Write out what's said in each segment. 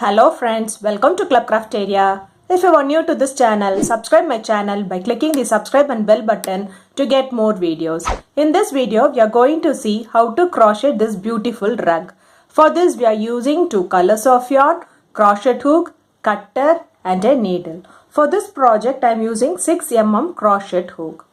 Hello friends, welcome to Club Crafteria. If you are new to this channel, subscribe my channel by clicking the subscribe and bell button to get more videos. In this video, we are going to see how to crochet this beautiful rug. For this, we are using two colors of yarn, crochet hook, cutter and a needle. For this project, I am using 6 mm crochet hook.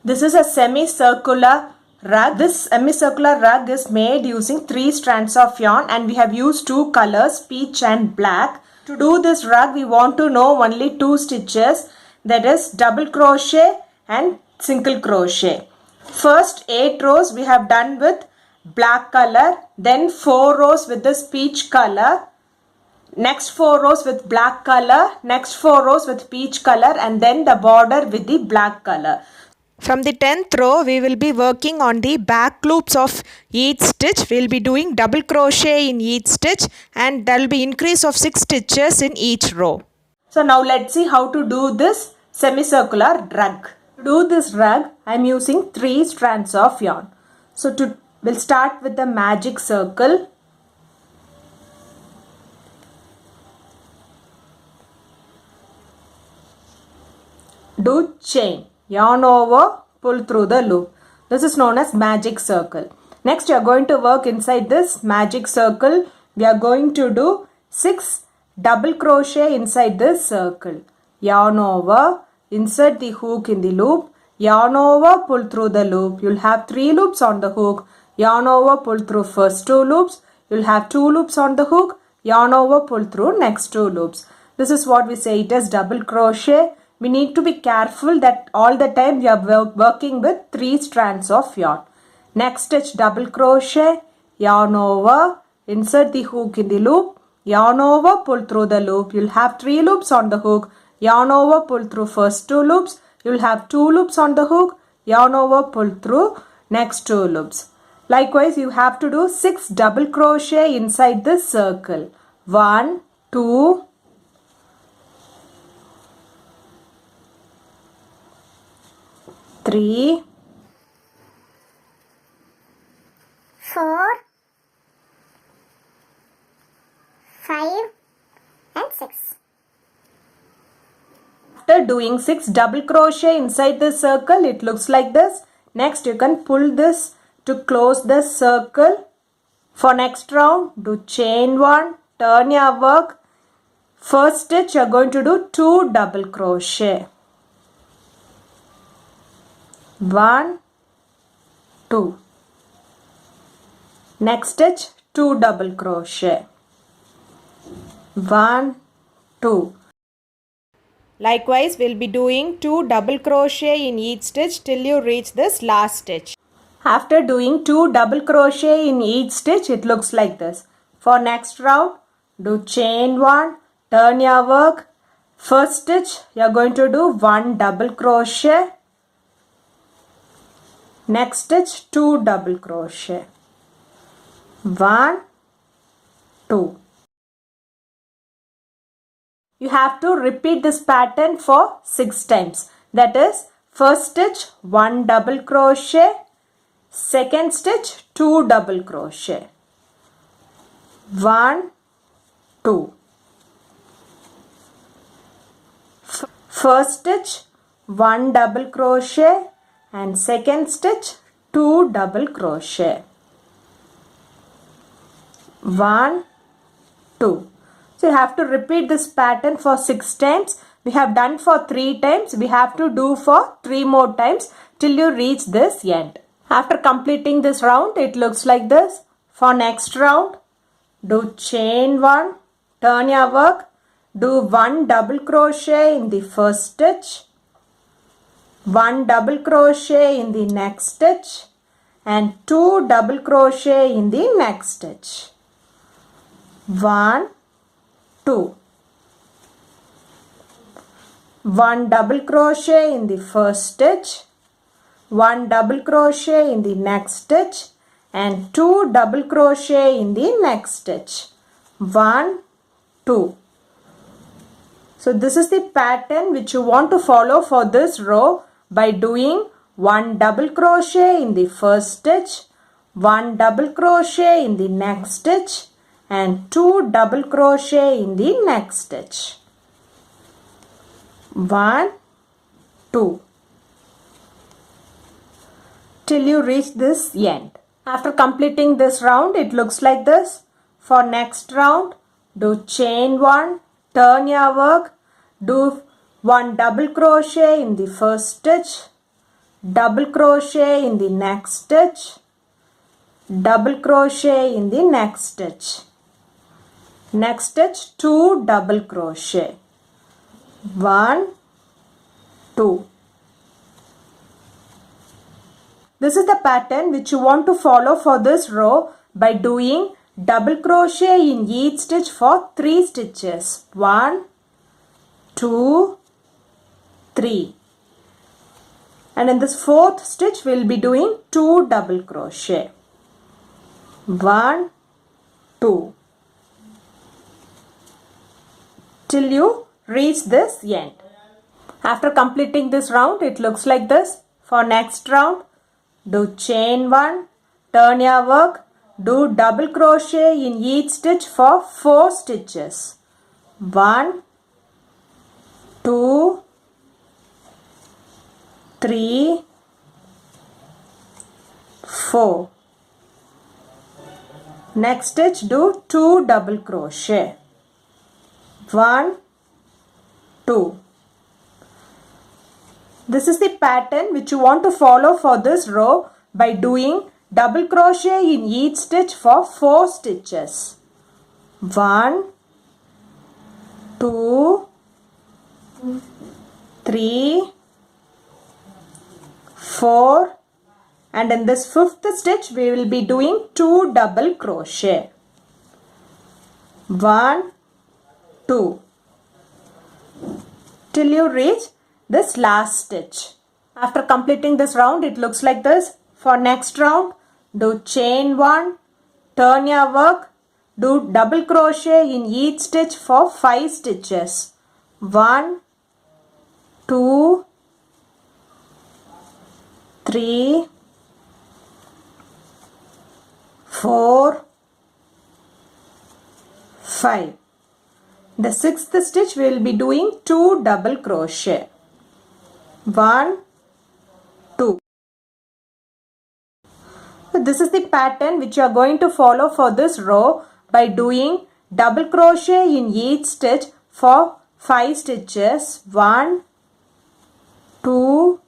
This is a semicircular rug. This semicircular rug is made using 3 strands of yarn and we have used 2 colors, peach and black. To do this rug, we want to know only 2 stitches, that is double crochet and single crochet. First 8 rows we have done with black color, then 4 rows with this peach color, next 4 rows with black color, next 4 rows with peach color and then the border with the black color. From the 10th row, we will be working on the back loops of each stitch. We will be doing double crochet in each stitch and there will be increase of 6 stitches in each row. So now let's see how to do this semicircular rug. To do this rug, I am using 3 strands of yarn. So we'll start with the magic circle. Do chain. Yarn over, pull through the loop. This is known as magic circle. Next, you are going to work inside this magic circle. We are going to do 6 double crochet inside this circle. Yarn over, insert the hook in the loop. Yarn over, pull through the loop. You'll have 3 loops on the hook. Yarn over, pull through first 2 loops. You'll have 2 loops on the hook. Yarn over, pull through next 2 loops. This is what we say it as double crochet. We need to be careful that all the time we are working with 3 strands of yarn. Next stitch double crochet, yarn over, insert the hook in the loop, yarn over, pull through the loop. You'll have 3 loops on the hook, yarn over, pull through first 2 loops. You'll have 2 loops on the hook, yarn over, pull through next 2 loops. Likewise, you have to do 6 double crochet inside this circle. 1, 2, 3, 4, 5 and 6. After doing 6 double crochet inside the circle, it looks like this. Next, you can pull this to close the circle. For next round, do chain 1, turn your work. First stitch, you are going to do 2 double crochet. 1, 2. Next stitch 2 double crochet. 1, 2. Likewise, we'll be doing 2 double crochet in each stitch till you reach this last stitch. After doing 2 double crochet in each stitch, it looks like this. For next round, do chain 1, turn your work. First stitch, you are going to do 1 double crochet. Next stitch 2 double crochet. 1, 2. You have to repeat this pattern for 6 times. That is, first stitch 1 double crochet, second stitch 2 double crochet. 1, 2. First stitch 1 double crochet and second stitch 2 double crochet. 1, 2. So you have to repeat this pattern for 6 times. We have done for 3 times. We have to do for 3 more times till you reach this end. After completing this round, it looks like this. For next round, do chain 1, turn your work, do 1 double crochet in the first stitch, 1 double crochet in the next stitch and 2 double crochet in the next stitch. 1, 2. 1 double crochet in the first stitch, 1 double crochet in the next stitch and 2 double crochet in the next stitch. 1, 2. So this is the pattern which you want to follow for this row by doing 1 double crochet in the first stitch, 1 double crochet in the next stitch and 2 double crochet in the next stitch. 1, 2 till you reach this end. After completing this round, it looks like this. For next round, do chain 1, turn your work, do 1 double crochet in the first stitch, double crochet in the next stitch, double crochet in the next stitch. Next stitch, 2 double crochet. 1, 2. This is the pattern which you want to follow for this row by doing double crochet in each stitch for 3 stitches. 1, 2, 3. And in this 4th stitch we will be doing 2 double crochet. 1, 2 till you reach this end. After completing this round, it looks like this. For next round, do chain 1, turn your work, do double crochet in each stitch for 4 stitches. 1, 2, 3, 4. Next stitch, do 2 double crochet. 1, 2. This is the pattern which you want to follow for this row by doing double crochet in each stitch for 4 stitches. 1, 2, 3, 4, and in this 5th stitch we will be doing 2 double crochet. 1, 2 till you reach this last stitch. After completing this round, it looks like this. For next round, do chain 1, turn your work, do double crochet in each stitch for 5 stitches. 1, 2, 3, 4, 5. The 6th stitch we will be doing 2 double crochet. 1, 2. So this is the pattern which you are going to follow for this row by doing double crochet in each stitch for 5 stitches. 1, 2,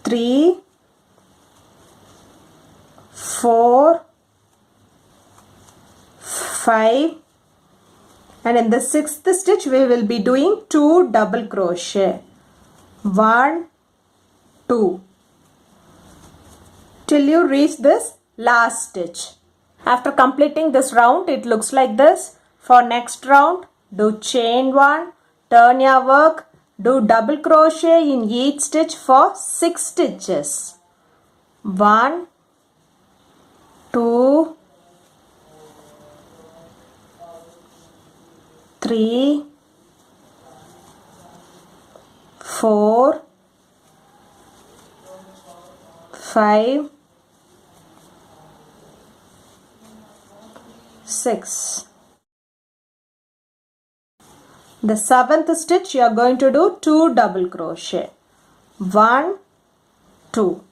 3, 4, 5. And in the 6th stitch we will be doing 2 double crochet. 1, 2 till you reach this last stitch. After completing this round, it looks like this. For next round, do chain 1, turn your work, do double crochet in each stitch for 6 stitches. 1, 2, 3, 4, 5, 6. The 7th stitch you are going to do 2 double crochet. 1, 2.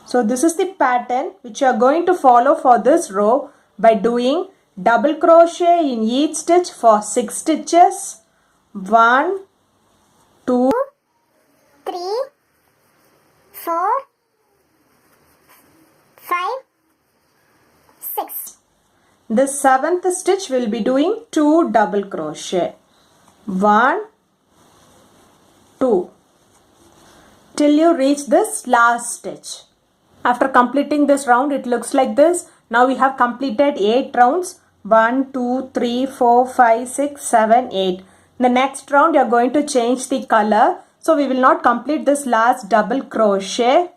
So this is the pattern which you are going to follow for this row by doing double crochet in each stitch for 6 stitches. 1, 2, 3, 4, 5, 6. The 7th stitch will be doing 2 double crochet. 1, 2 till you reach this last stitch. After completing this round, it looks like this. Now we have completed 8 rounds. 1, 2, 3, 4, 5, 6, 7, 8. In the next round, you are going to change the color. So we will not complete this last double crochet.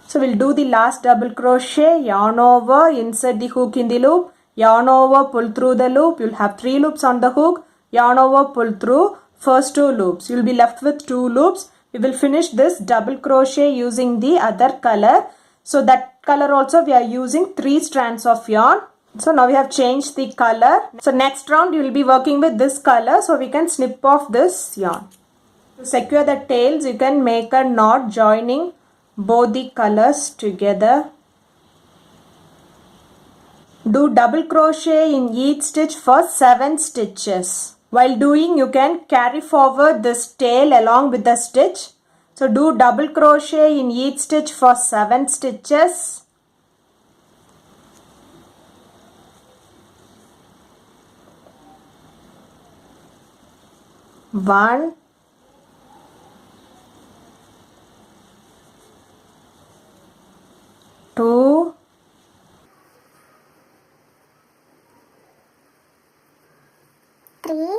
So we'll do the last double crochet, yarn over, insert the hook in the loop, yarn over, pull through the loop. You'll have 3 loops on the hook, yarn over, pull through first 2 loops. You'll be left with 2 loops. we will finish this double crochet using the other color. So that color also we are using 3 strands of yarn. So now we have changed the color. So next round you will be working with this color, so we can snip off this yarn. To secure the tails, you can make a knot joining both the colors together. Do double crochet in each stitch for 7 stitches. While doing, you can carry forward this tail along with the stitch. So do double crochet in each stitch for 7 stitches. One, two, three,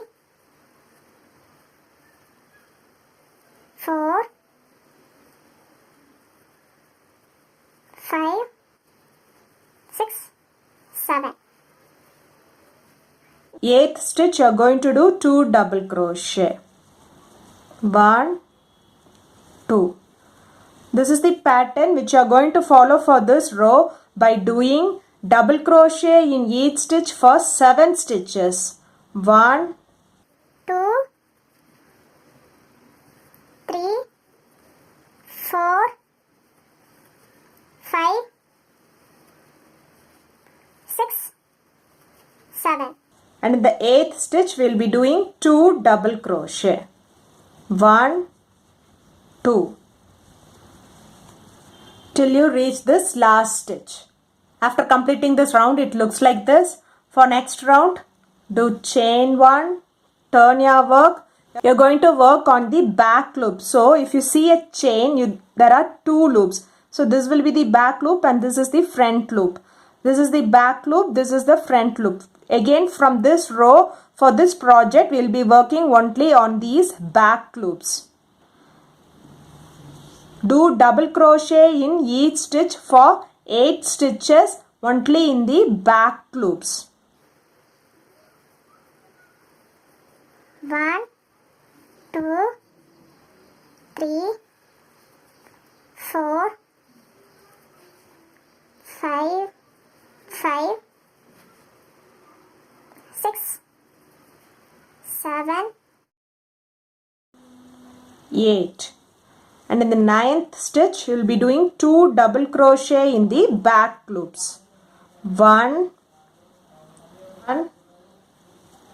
4, 5, 6, 7. 8th stitch you are going to do 2 double crochet. 1, 2. This is the pattern which you are going to follow for this row by doing double crochet in each stitch for 7 stitches. 1, 2, 3, 4, 5, 6, 7. and in the 8th stitch we will be doing 2 double crochet. 1, 2. Till you reach this last stitch. After completing this round, it looks like this. For next round, do chain 1, turn your work. You're going to work on the back loop. So if you see a chain, there are 2 loops. So this will be the back loop and this is the front loop. This is the back loop, this is the front loop. Again, from this row, for this project, we will be working only on these back loops. Do double crochet in each stitch for 8 stitches only in the back loops. 1, 2, 3, 4, 5, 6, 7, 8. And in the 9th stitch, you will be doing 2 double crochet in the back loops. 1,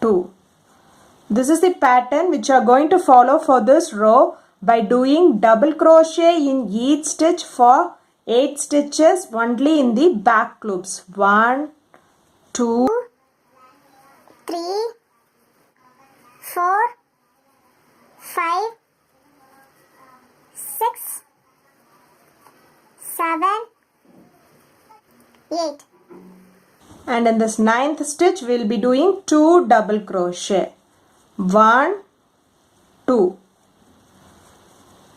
2. This is the pattern which you are going to follow for this row by doing double crochet in each stitch for 8 stitches only in the back loops. 1, 2, 3, 4, 5, 6, 7, 8. and in this 9th stitch we will be doing 2 double crochet. 1, 2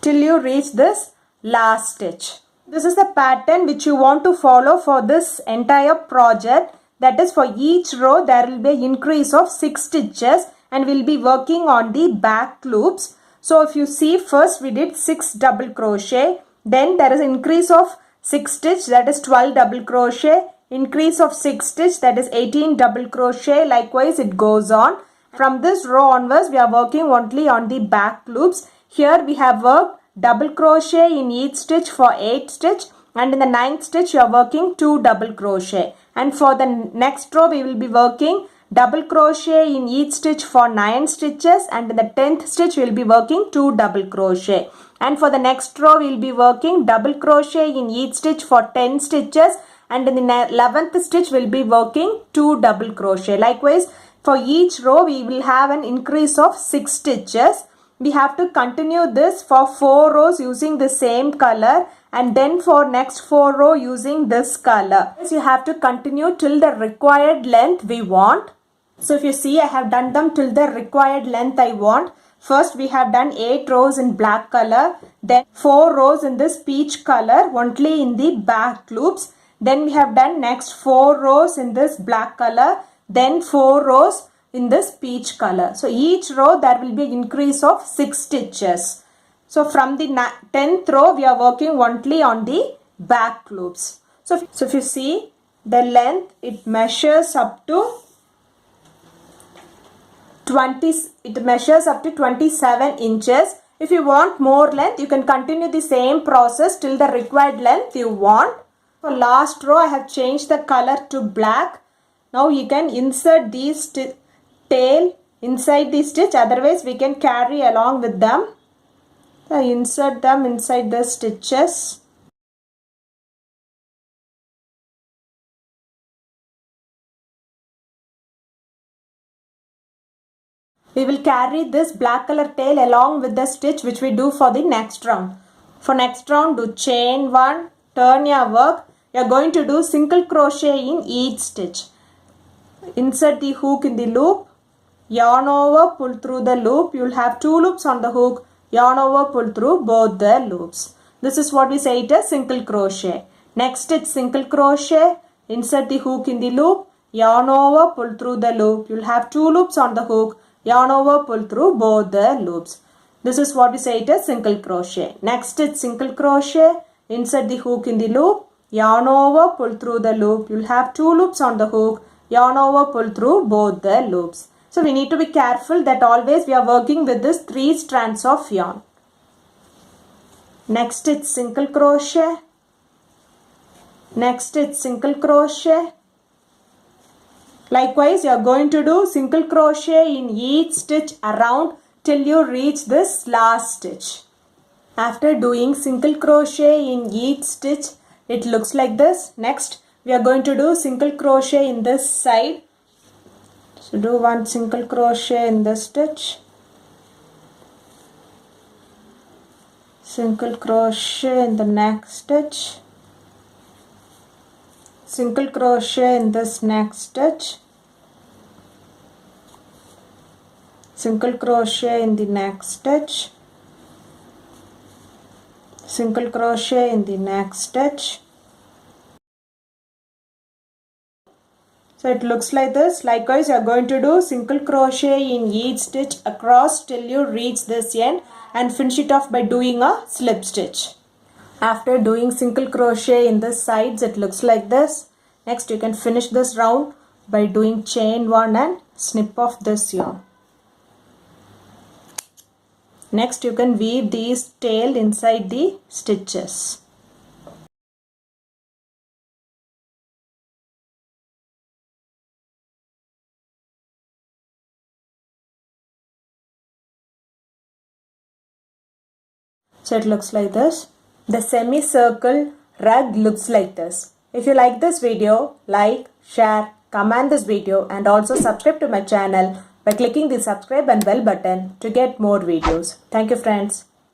till you reach this last stitch. This is the pattern which you want to follow for this entire project. That is, for each row there will be an increase of 6 stitches and we will be working on the back loops. So if you see, first we did 6 double crochet, then there is an increase of 6 stitch, that is 12 double crochet, increase of 6 stitch, that is 18 double crochet. Likewise it goes on. From this row onwards we are working only on the back loops. Here we have worked double crochet in each stitch for 8 stitch, and in the 9th stitch you are working 2 double crochet, and for the next row we will be working double crochet in each stitch for 9 stitches, and in the 10th stitch we will be working 2 double crochet, and for the next row we will be working double crochet in each stitch for 10 stitches, and in the 11th stitch we will be working 2 double crochet. Likewise, for each row we will have an increase of 6 stitches. We have to continue this for 4 rows using the same color, and then for next 4 row using this color. So you have to continue till the required length we want. So if you see, I have done them till the required length I want. First we have done 8 rows in black color, then 4 rows in this peach color only in the back loops. Then we have done next 4 rows in this black color, then 4 rows in this peach color. So each row there will be an increase of 6 stitches. So from the 10th row, we are working only on the back loops. So if you see the length, it measures up to 27 inches. If you want more length, you can continue the same process till the required length you want. For last row, I have changed the color to black. Now you can insert these tail inside the stitch, otherwise we can carry along with them. So insert them inside the stitches. We will carry this black color tail along with the stitch which we do for the next round. For next round, do chain 1, turn your work. You are going to do single crochet in each stitch. Insert the hook in the loop, yarn over, pull through the loop. You will have 2 loops on the hook, yarn over, pull through both the loops. This is what we say it as single crochet. Next stitch, single crochet, insert the hook in the loop, yarn over, pull through the loop. You will have 2 loops on the hook, yarn over, pull through both the loops. This is what we say it as single crochet. Next stitch, single crochet, insert the hook in the loop, yarn over, pull through the loop. You will have 2 loops on the hook, yarn over, pull through both the loops. So we need to be careful that always we are working with this 3 strands of yarn. Next stitch, single crochet. Next stitch, single crochet. Likewise, you are going to do single crochet in each stitch around till you reach this last stitch. After doing single crochet in each stitch, it looks like this. Next, we are going to do single crochet in this side. So do 1 single crochet in this stitch, single crochet in the next stitch, single crochet in this next stitch, single crochet in the next stitch, single crochet in the next stitch. So it looks like this. Likewise, you are going to do single crochet in each stitch across till you reach this end and finish it off by doing a slip stitch. After doing single crochet in the sides, it looks like this. Next, you can finish this round by doing chain 1 and snip off this yarn. Next, you can weave these tail inside the stitches. So it looks like this. The semicircle rug looks like this. If you like this video, like, share, comment this video and also subscribe to my channel by clicking the subscribe and bell button to get more videos. Thank you friends.